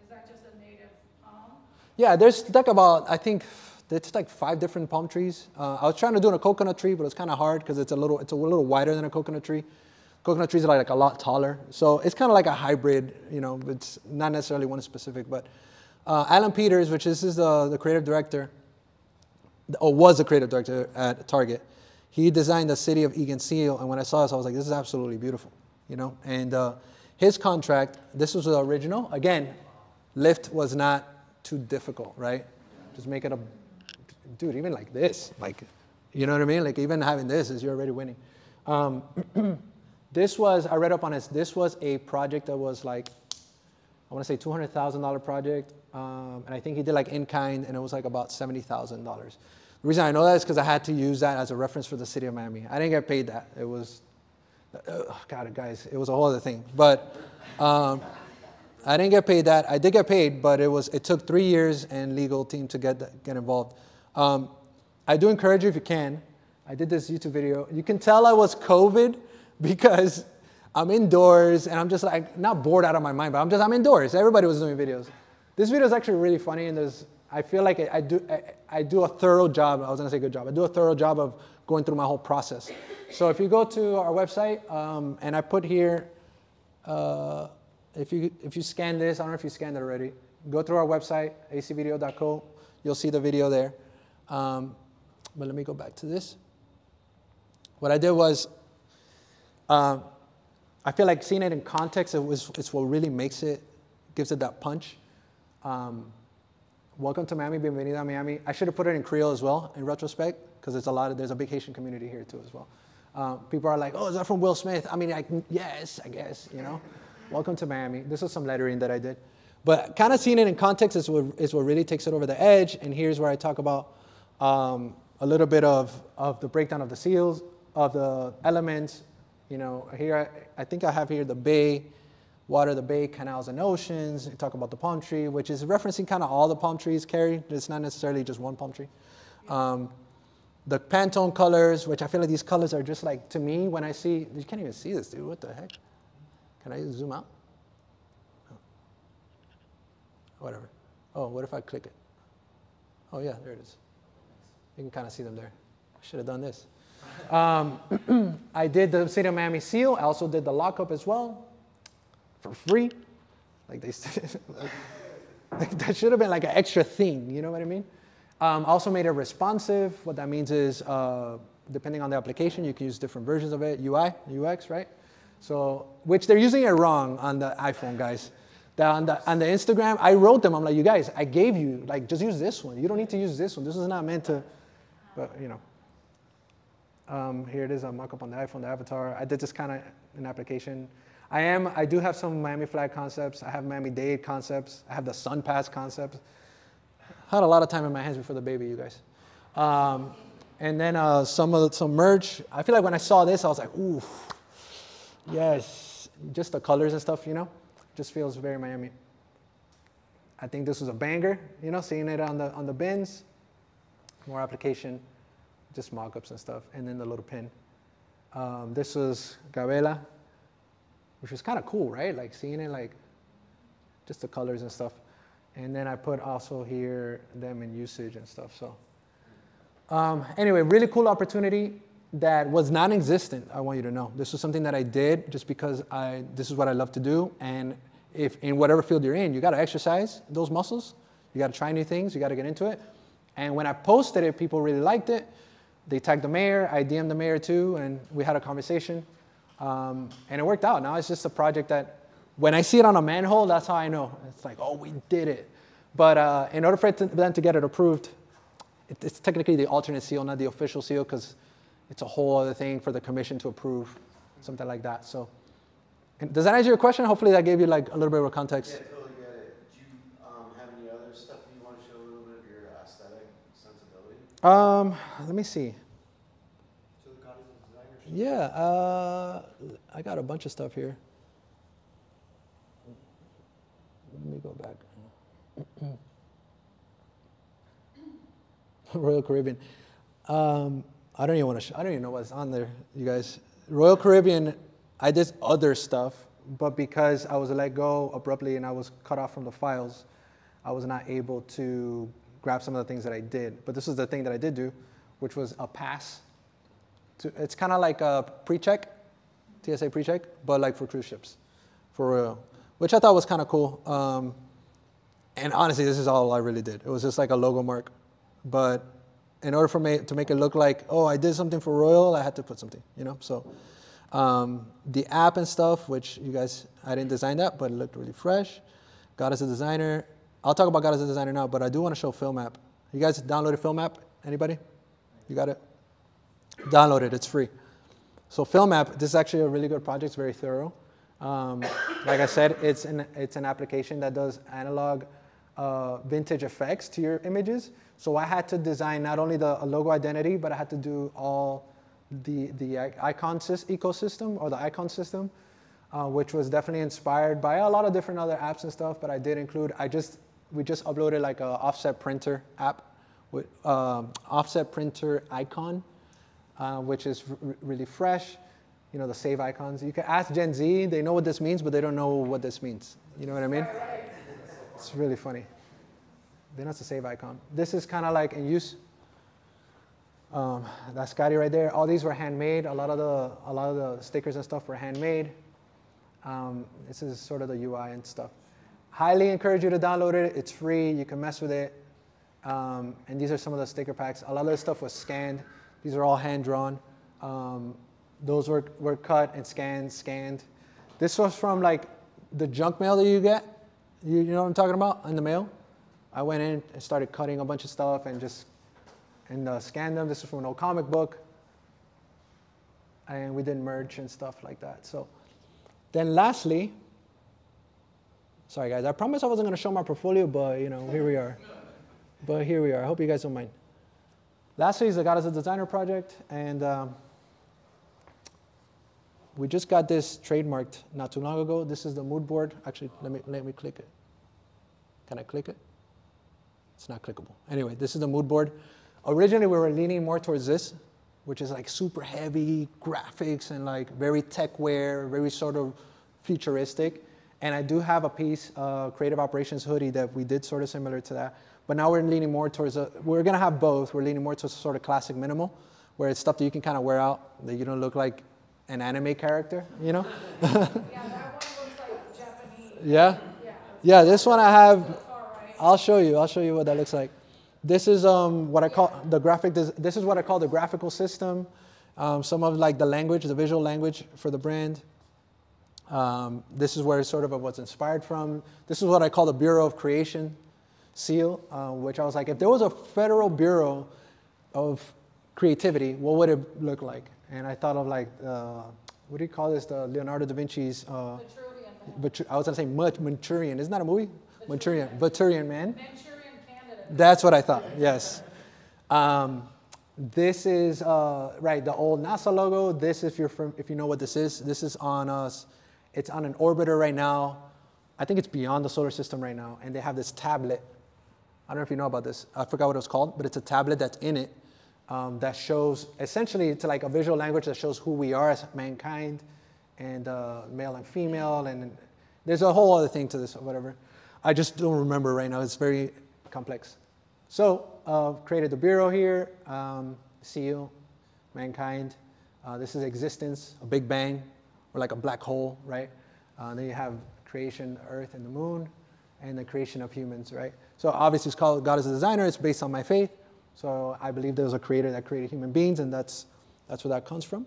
Is that just a native palm? Yeah, there's like about, I think, it's like 5 different palm trees. I was trying to do a coconut tree, but it's kind of hard because it's a little wider than a coconut tree. Coconut trees are like a lot taller. So it's kind of like a hybrid, you know, it's not necessarily one specific, but Alan Peters, which is the creative director, or was the creative director at Target, he designed the city of Egan Seal, and when I saw this, I was like, this is absolutely beautiful, you know? And his contract, this was the original. Again, lift was not too difficult, right? Just make it a, dude, even like this, like, you know what I mean? Like even having this is you're already winning. This was, I read up on this, this was a project that was like, I want to say $200,000 project. And I think he did like in kind, and it was like about $70,000. The reason I know that is because I had to use that as a reference for the city of Miami. I didn't get paid that. It was, God, guys, it was a whole other thing. But I didn't get paid that. I did get paid, but it took 3 years and legal team to get involved. I do encourage you if you can. I did this YouTube video. You can tell I was COVID because I'm indoors and I'm just like, not bored out of my mind, but I'm indoors. Everybody was doing videos. This video is actually really funny, and I feel like I do a thorough job. I was gonna say good job. I do a thorough job of going through my whole process. So if you go to our website, and I put here, if you scan this, I don't know if you scanned it already. Go through our website, acevedo.co. You'll see the video there. But let me go back to this. What I did was, I feel like seeing it in context, it's what really gives it that punch. Welcome to Miami, bienvenida a Miami. I should have put it in Creole as well, in retrospect, because there's a big Haitian community here too as well. People are like, oh, is that from Will Smith? I mean, yes, I guess, you know. Welcome to Miami. This was some lettering that I did. But kind of seeing it in context is what really takes it over the edge. And here's where I talk about a little bit of the breakdown of the seals, of the elements. You know, here I think I have here the bay, water, the bay, canals, and oceans. You talk about the palm tree, which is referencing kind of all the palm trees carried. It's not necessarily just one palm tree. The Pantone colors, which I feel like these colors are just like, to me, when I see, you can't even see this, dude. What the heck? Can I zoom out? Oh. Whatever. Oh, what if I click it? Oh, yeah, there it is. You can kind of see them there. I should have done this. I did the City of Miami seal. I also did the lockup as well for free. Like that should have been like an extra thing. You know what I mean? Also made it responsive. What that means is, depending on the application, you can use different versions of it. UI, UX, right? So, which they're using it wrong on the iPhone, guys. On the Instagram, I wrote them. I'm like, you guys, I gave you, like, just use this one. You don't need to use this one. This is not meant to, but, you know. Here it is, a mock-up on the iPhone, the avatar. I did this kind of an application. I do have some Miami flag concepts. I have Miami-Dade concepts. I have the Sun Pass concepts. I had a lot of time in my hands before the baby, you guys. And then some merch. I feel like when I saw this, I was like, ooh, yes. Just the colors and stuff, you know, just feels very Miami. I think this was a banger, you know, seeing it on the bins. More application, just mock-ups and stuff. And then the little pin. This was Gabela, which was kind of cool, right? Like seeing it, like just the colors and stuff. And then I put also here them in usage and stuff. So anyway, really cool opportunity that was non-existent, I want you to know. This was something that I did just because this is what I love to do. And if in whatever field you're in, you got to exercise those muscles. You got to try new things. You got to get into it. And when I posted it, people really liked it. They tagged the mayor. I DM'd the mayor too, and we had a conversation. And it worked out. Now it's just a project that when I see it on a manhole, that's how I know. It's like, oh, we did it. But in order for them to get it approved, it's technically the alternate seal, not the official seal, because it's a whole other thing for the commission to approve, something like that. So does that answer your question? Hopefully that gave you like a little bit of context. Yeah, totally get it. Do you have any other stuff that you want to show a little bit of your aesthetic sensibility? Let me see. So the God is a designer. Yeah, I got a bunch of stuff here. Let me go back. Royal Caribbean. I don't even know what's on there, you guys. Royal Caribbean, I did other stuff, but because I was let go abruptly and I was cut off from the files, I was not able to grab some of the things that I did. But this is the thing that I did do, which was a pass. It's kind of like a pre-check, TSA pre-check, but like for cruise ships, for Royal, which I thought was kind of cool. And honestly, this is all I really did. It was just like a logo mark. But in order for me to make it look like, oh, I did something for Royal, I had to put something, you know? So the app and stuff, which you guys, I didn't design that, but it looked really fresh. God as a designer. I'll talk about God as a designer now, but I do want to show Film app. You guys downloaded Film app? Anybody? You got it? Download it. It's free. So Film app, this is actually a really good project. It's very thorough. Like I said, it's an application that does analog vintage effects to your images. So I had to design not only the logo identity, but I had to do all the icon ecosystem or the icon system, which was definitely inspired by a lot of different other apps and stuff. But I did include, we just uploaded like a offset printer app with offset printer icon, which is really fresh. You know, the save icons. You can ask Gen Z, they know what this means, but they don't know what this means. You know what I mean? It's really funny. They know it's a save icon. This is kind of like in use. That's Scotty right there. All these were handmade. A lot of the stickers and stuff were handmade. This is sort of the UI and stuff. Highly encourage you to download it. It's free. You can mess with it. And these are some of the sticker packs. A lot of this stuff was scanned. These are all hand drawn. Those were cut and scanned. This was from like the junk mail that you get. You know what I'm talking about in the mail? I went in and started cutting a bunch of stuff and just scanned them. This is from an old comic book. And we did merch and stuff like that. So then lastly, sorry guys, I promised I wasn't going to show my portfolio, but you know, here we are. But here we are. I hope you guys don't mind. Lastly is the God as a Designer project. And we just got this trademarked not too long ago. This is the mood board. Actually, let me click it. Can I click it? It's not clickable. Anyway, this is the mood board. Originally, we were leaning more towards this, which is like super heavy graphics and like very techwear, very sort of futuristic. And I do have a piece, Creative Operations hoodie that we did sort of similar to that. But now we're leaning more towards, we're going to have both. We're leaning more towards sort of classic minimal, where it's stuff that you can kind of wear out, that you don't look like an anime character, you know? Yeah, that one looks like Japanese. Yeah? Yeah, this one I have, I'll show you what that looks like. This is what I call the this is what I call the graphical system. Some of like the language, the visual language for the brand. This is where sort of it was inspired from. This is what I call the Bureau of Creation seal, which I was like, if there was a federal bureau of creativity, what would it look like? And I thought of like, what do you call this? The Leonardo da Vinci's, I was going to say Manchurian. Isn't that a movie? Manchurian Man. Manchurian Candidate. That's what I thought, yes. This is, right, the old NASA logo. This, if you know what this is on us. It's on an orbiter right now. I think it's beyond the solar system right now. And they have this tablet. I don't know if you know about this. I forgot what it was called, but it's a tablet that's in it. That shows, essentially, it's like a visual language that shows who we are as mankind, and male and female, and there's a whole other thing to this or whatever. I just don't remember right now. It's very complex. So created the bureau here, seal, mankind. This is existence, a big bang, or like a black hole, right? Then you have creation, Earth and the moon, and the creation of humans, right? So obviously it's called God as a Designer. It's based on my faith. So I believe there was a creator that created human beings, and that's where that comes from.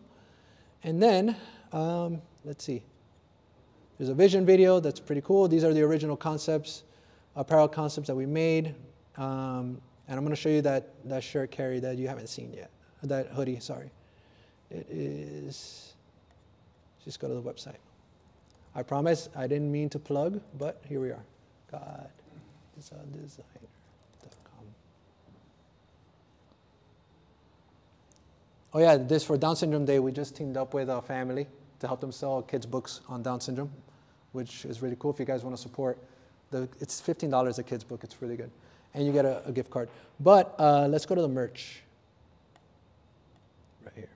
And then, let's see. There's a vision video that's pretty cool. These are the original concepts, apparel concepts that we made. And I'm going to show you that shirt, Carrie, that you haven't seen yet. That hoodie, sorry. It is, just go to the website. I promise I didn't mean to plug, but here we are. God is a designer. Oh yeah, this for Down Syndrome Day, we just teamed up with a family to help them sell kids' books on Down syndrome, which is really cool if you guys want to support. It's $15 a kid's book. It's really good. And you get a gift card. But let's go to the merch right here.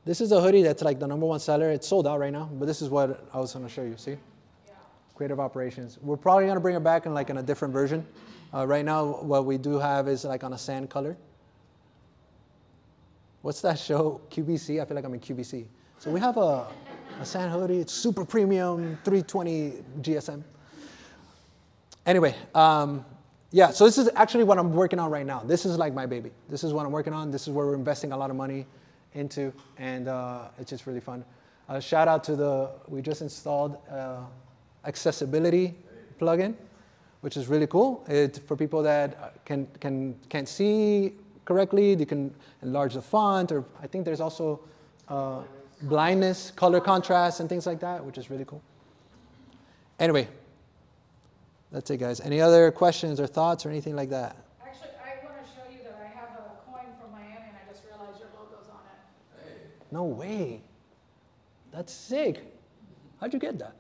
This is a hoodie that's like the #1 seller. It's sold out right now, but this is what I was going to show you. See? Yeah. Creative Operations. We're probably going to bring it back in a different version. Right now, what we do have is like on a sand color. What's that show? QVC? I feel like I'm in QVC. So we have a sand hoodie. It's super premium, 320 GSM. Anyway, yeah, so this is actually what I'm working on right now. This is like my baby. This is what I'm working on. This is where we're investing a lot of money into, and it's just really fun. Shout out to we just installed accessibility plugin, which is really cool. For people that can't see correctly, you can enlarge the font, or I think there's also blindness, color contrast, and things like that, which is really cool. Anyway, that's it, guys. Any other questions or thoughts or anything like that? Actually, I want to show you that I have a coin from Miami, and I just realized your logo's on it. Hey. No way. That's sick. How'd you get that?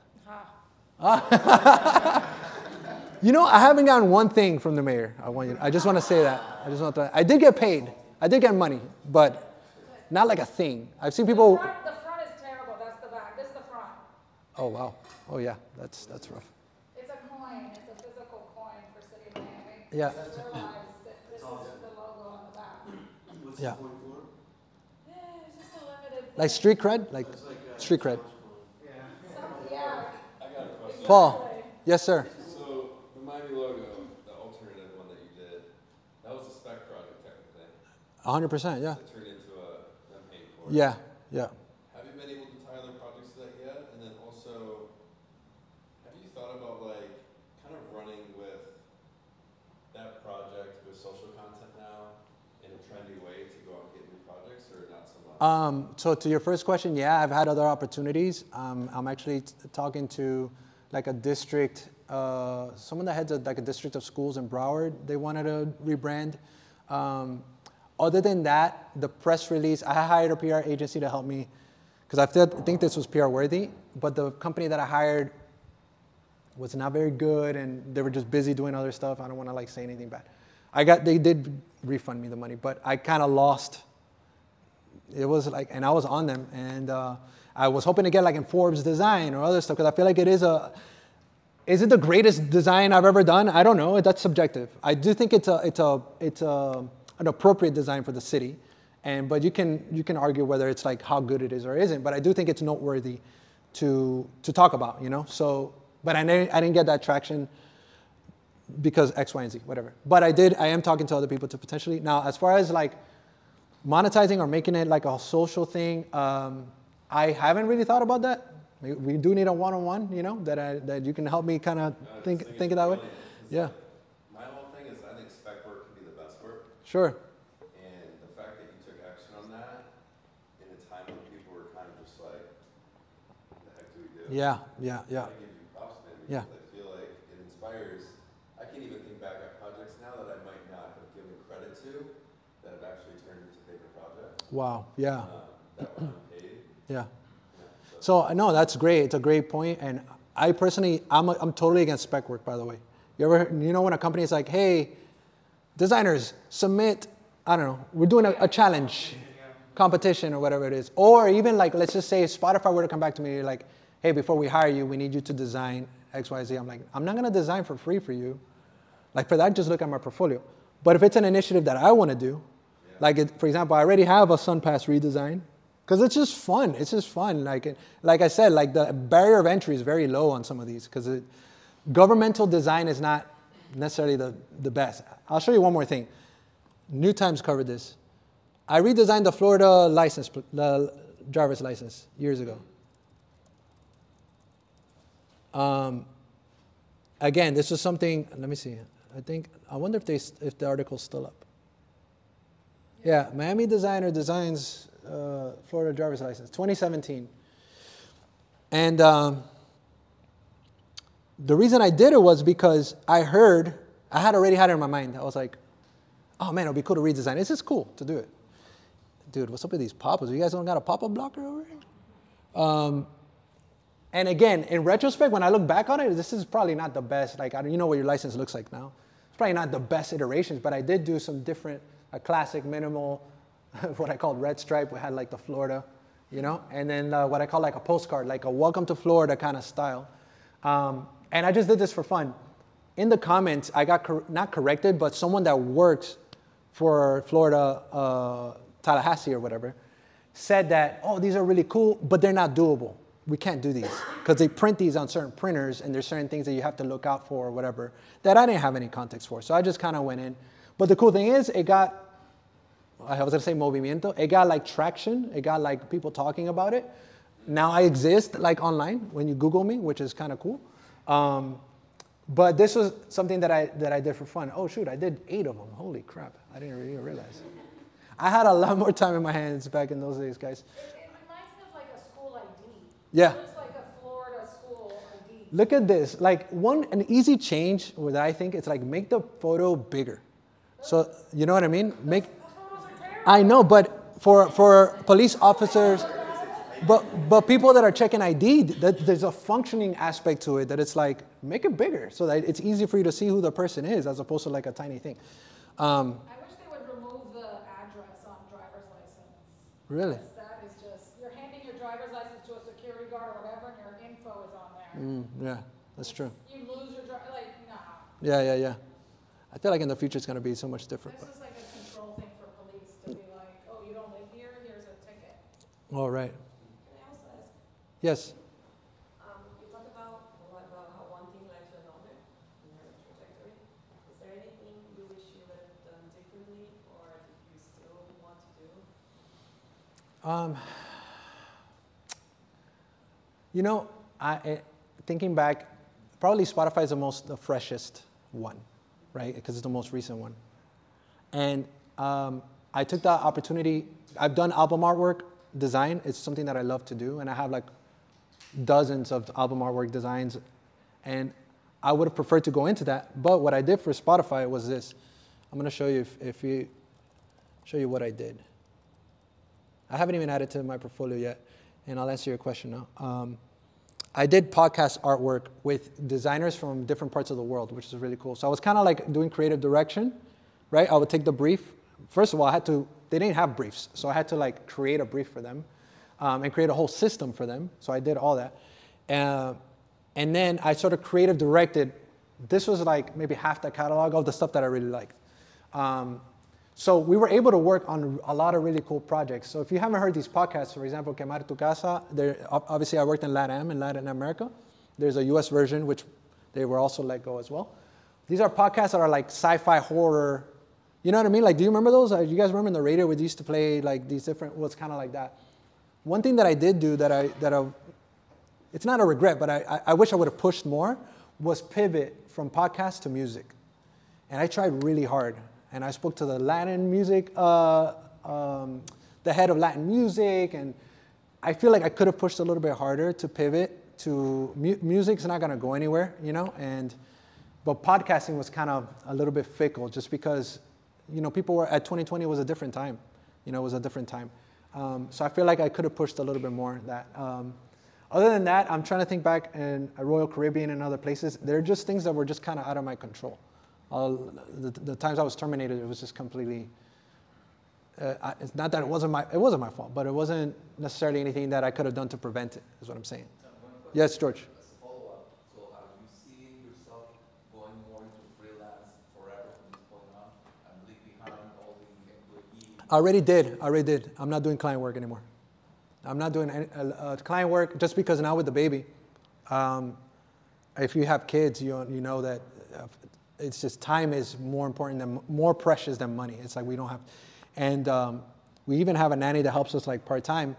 You know, I haven't gotten one thing from the mayor. I just want to say that. I did get paid. I did get money, but not like a thing. I've seen people. The front is terrible. That's the back. This is the front. Oh wow. Oh yeah. That's rough. It's a coin. It's a physical coin for City of Miami. Yeah. Just realize that this is the logo on the back. What's Yeah. the point for? Yeah, it's just a limited. Like street cred, like street cred. Yeah. I got a question. Paul. Yes, sir. So the Miami logo, the alternative one that you did, that was a spec project technically. 100%. Yeah. That turned into them paying for it. Yeah. Yeah. Have you been able to tie other projects to that yet? And then also, have you thought about like kind of running with that project with social content now in a trendy way to go out and get new projects, or not so much? So to your first question, yeah, I've had other opportunities. I'm actually talking to like a district, someone that heads like a district of schools in Broward. They wanted to rebrand. Other than that, the press release, I hired a PR agency to help me because I think this was PR worthy, but the company that I hired was not very good and they were just busy doing other stuff. I don't want to like say anything bad. They did refund me the money, but I kind of lost. It was like, and I was on them, and I was hoping to get like in Forbes design or other stuff because I feel like is it the greatest design I've ever done? I don't know. That's subjective. I do think it's an appropriate design for the city, but you can argue whether it's like how good it is or isn't. But I do think it's noteworthy to talk about, you know. So, but I didn't get that traction because X, Y, and Z, whatever. But I am talking to other people to potentially. Now, as far as like monetizing or making it like a social thing, I haven't really thought about that. We do need a one-on-one, you know, that you can help me kind of think of that way. Yeah. My whole thing is I think spec work can be the best work. Sure. And the fact that you took action on that in a time when people were kind of just like, what the heck do we do? Yeah. I give you props, man, Yeah. because I feel like it inspires. I can even think back at projects now that I might not have given credit to that have actually turned into bigger projects. Wow. Yeah. That were unpaid. Yeah. So no, that's great. It's a great point. And I personally, I'm totally against spec work, by the way. You know when a company is like, hey, designers, submit, I don't know, we're doing a challenge, competition or whatever it is. Or even like, let's just say Spotify were to come back to me like, hey, before we hire you, we need you to design X, Y, Z. I'm like, I'm not going to design for free for you. Like for that, just look at my portfolio. But if it's an initiative that I want to do, like for example, I already have a SunPass redesign. Because it's just fun. It's just fun. Like I said, like the barrier of entry is very low on some of these because governmental design is not necessarily the best. I'll show you one more thing. New Times covered this. I redesigned the Florida license, the driver's license years ago. Again, this was something. Let me see. I wonder if the article's still up. Yeah, Miami designer designs Florida driver's license, 2017. And the reason I did it was because I had already had it in my mind. I was like, oh man, it'll be cool to redesign. This is cool to do it. Dude, what's up with these pop-ups? You guys don't got a pop-up blocker over here? And again, in retrospect, when I look back on it, this is probably not the best. Like, you know what your license looks like now. It's probably not the best iterations, but I did do some different, a classic minimal, what I called red stripe. We had like the Florida, you know, and then what I call like a postcard, like a welcome to Florida kind of style. And I just did this for fun. In the comments, I got not corrected, but someone that works for Florida, Tallahassee or whatever, said that, oh, these are really cool, but they're not doable. We can't do these because they print these on certain printers and there's certain things that you have to look out for or whatever that I didn't have any context for. So I just kind of went in. But the cool thing is I was going to say movimiento. It got like traction. It got like people talking about it. Now I exist like online when you Google me, which is kind of cool. But this was something that I did for fun. Oh shoot, I did 8 of them. Holy crap, I didn't really realize. I had a lot more time in my hands back in those days, guys. In Yeah. It looks like a Florida school ID. Look at this. Like an easy change that I think it's like make the photo bigger. So you know what I mean? The photos are terrible. I know, but for police officers, but people that are checking ID, there's a functioning aspect to it that it's like make it bigger so that it's easy for you to see who the person is as opposed to like a tiny thing. I wish they would remove the address on driver's license. Really? Because that is just, you're handing your driver's license to a security guard or whatever, and your info is on there. Yeah, that's true. You lose your like, nah. Yeah. I feel like in the future it's gonna be so much different. This is like a control thing for police to be like, oh, you don't live here, here's a ticket. All right. Can I also ask, Yes. you talked about how one thing led to another in your trajectory. Is there anything you wish you would have done differently or you still want to do? You know, thinking back, probably Spotify is the freshest one, right? Because it's the most recent one. And I took that opportunity. I've done album artwork design. It's something that I love to do. And I have like dozens of album artwork designs. And I would have preferred to go into that. But what I did for Spotify was this. I'm going to show you show you what I did. I haven't even added to my portfolio yet. And I'll answer your question now. I did podcast artwork with designers from different parts of the world, which is really cool. So I was kind of like doing creative direction, right? I would take the brief. First of all, they didn't have briefs. So I had to like create a brief for them and create a whole system for them. So I did all that. And then I sort of creative directed. This was like maybe half the catalog of the stuff that I really liked. So we were able to work on a lot of really cool projects. So if you haven't heard these podcasts, for example, Quemar Tu Casa, obviously I worked in LATAM, in Latin America. There's a US version, which they were also let go as well. These are podcasts that are like sci-fi horror. You know what I mean? Like, do you remember those? You guys remember in the radio where they used to play like these different, well, it's kind of like that. One thing that I did do it's not a regret, but I wish I would have pushed more, was pivot from podcast to music. And I tried really hard. And I spoke to the Latin music, the head of Latin music, and I feel like I could have pushed a little bit harder to pivot to music's not gonna go anywhere, you know. But podcasting was kind of a little bit fickle, just because, you know, people were at 2020 was a different time, you know, it was a different time. So I feel like I could have pushed a little bit more that. Other than that, I'm trying to think back in Royal Caribbean and other places. They're just things that were just kind of out of my control. The times I was terminated, it was just completely, it's not that it wasn't my fault, but it wasn't necessarily anything that I could have done to prevent it, is what I'm saying. Yes, George. As a follow-up, so are you seeing yourself going more into freelance forever from this point on and leave behind all the employees? I already did. I'm not doing client work anymore. I'm not doing any, client work just because now with the baby, if you have kids, you know that it's just time is more precious than money. It's like we don't have, and we even have a nanny that helps us like part-time.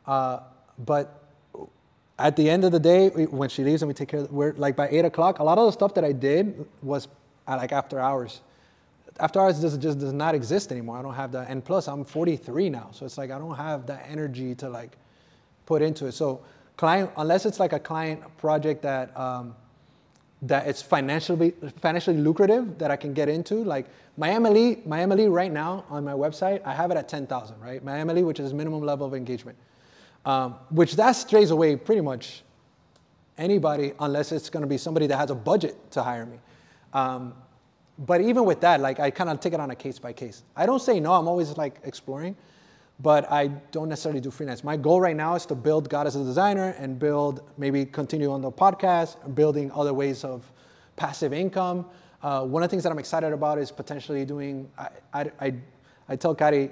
But at the end of the day, when she leaves and we take care of, we're like by 8 o'clock, a lot of the stuff that I did was like after hours. After hours just does not exist anymore. I don't have that. And plus I'm 43 now. So it's like, I don't have that energy to like put into it. So unless it's like a client project that, that it's financially lucrative that I can get into. Like my MLE right now on my website, I have it at 10,000, right? My MLE, which is minimum level of engagement, which that strays away pretty much anybody unless it's going to be somebody that has a budget to hire me. But even with that, like I kind of take it on a case by case. I don't say no, I'm always like exploring, but I don't necessarily do freelance. My goal right now is to build God as a designer and maybe continue on the podcast, building other ways of passive income. One of the things that I'm excited about is potentially doing, I tell Kari,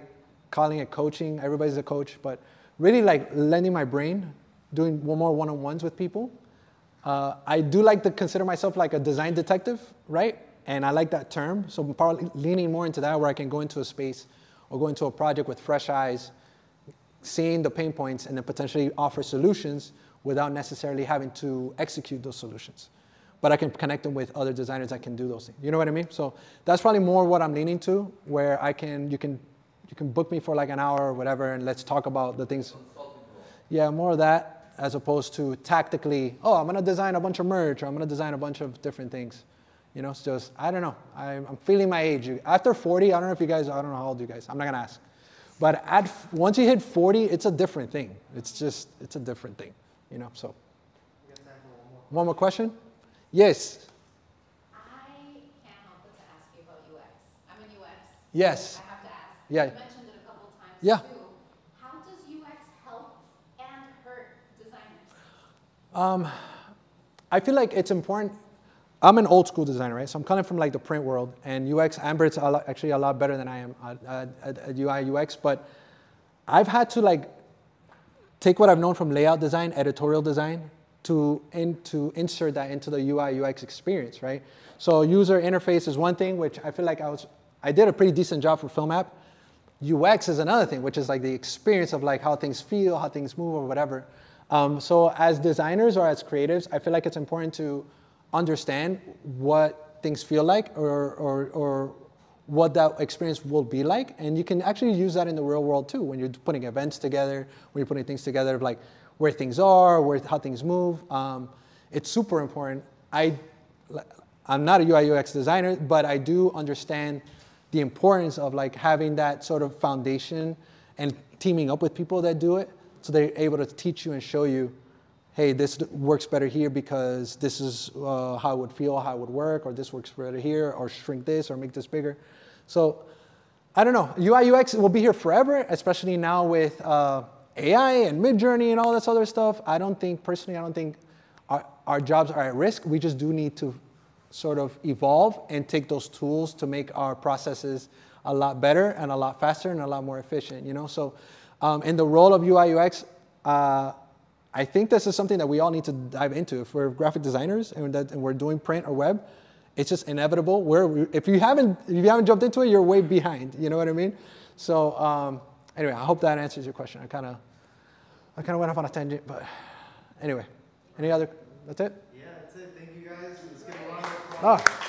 calling it coaching, everybody's a coach, but really like lending my brain, doing more one-on-ones with people. I do like to consider myself like a design detective, right? And I like that term. So I'm probably leaning more into that where I can go into a space or go into a project with fresh eyes, seeing the pain points and then potentially offer solutions without necessarily having to execute those solutions. But I can connect them with other designers that can do those things. You know what I mean? So that's probably more what I'm leaning to, where you can book me for like an hour or whatever and let's talk about the things. Yeah, more of that. as opposed to tactically, oh, I'm going to design a bunch of merch, or I'm going to design a bunch of different things. You know, it's just, I don't know. I'm feeling my age. After 40, I don't know if you guys, I don't know how old you guys, I'm not going to ask. But once you hit 40, it's a different thing. It's a different thing, you know, so. We got time for One more question? Yes. I can't help but to ask you about UX. I'm in UX. Yes. I have to ask. Yeah. You mentioned it a couple of times Yeah. too. How does UX help and hurt designers? I feel like it's important. I'm an old school designer, right? So I'm coming from like the print world, and UX, Amber's actually a lot better than I am at UI, UX, but I've had to like take what I've known from layout design, editorial design, to insert that into the UI, UX experience, right? So user interface is one thing, which I feel like I did a pretty decent job for Film App. UX is another thing, which is like the experience of like how things feel, how things move, or whatever. So as designers or as creatives, I feel like it's important to understand what things feel like or what that experience will be like. And you can actually use that in the real world too, when you're putting events together, when you're putting things together, like where things are, how things move. It's super important. I'm not a UI UX designer, but I do understand the importance of like having that sort of foundation and teaming up with people that do it, so they're able to teach you and show you, hey, this works better here because this is how it would feel, how it would work, or this works better here, or shrink this, or make this bigger. So I don't know. UI UX will be here forever, especially now with AI and Midjourney and all this other stuff. Personally, I don't think our jobs are at risk. We just do need to sort of evolve and take those tools to make our processes a lot better and a lot faster and a lot more efficient, you know? So in the role of UI UX, I think this is something that we all need to dive into. If we're graphic designers and we're doing print or web, it's just inevitable. If you haven't jumped into it, you're way behind. You know what I mean? So anyway, I hope that answers your question. I kind of went off on a tangent, but anyway, any other? That's it? Yeah, that's it. Thank you guys. Let's give a round of applause. Oh.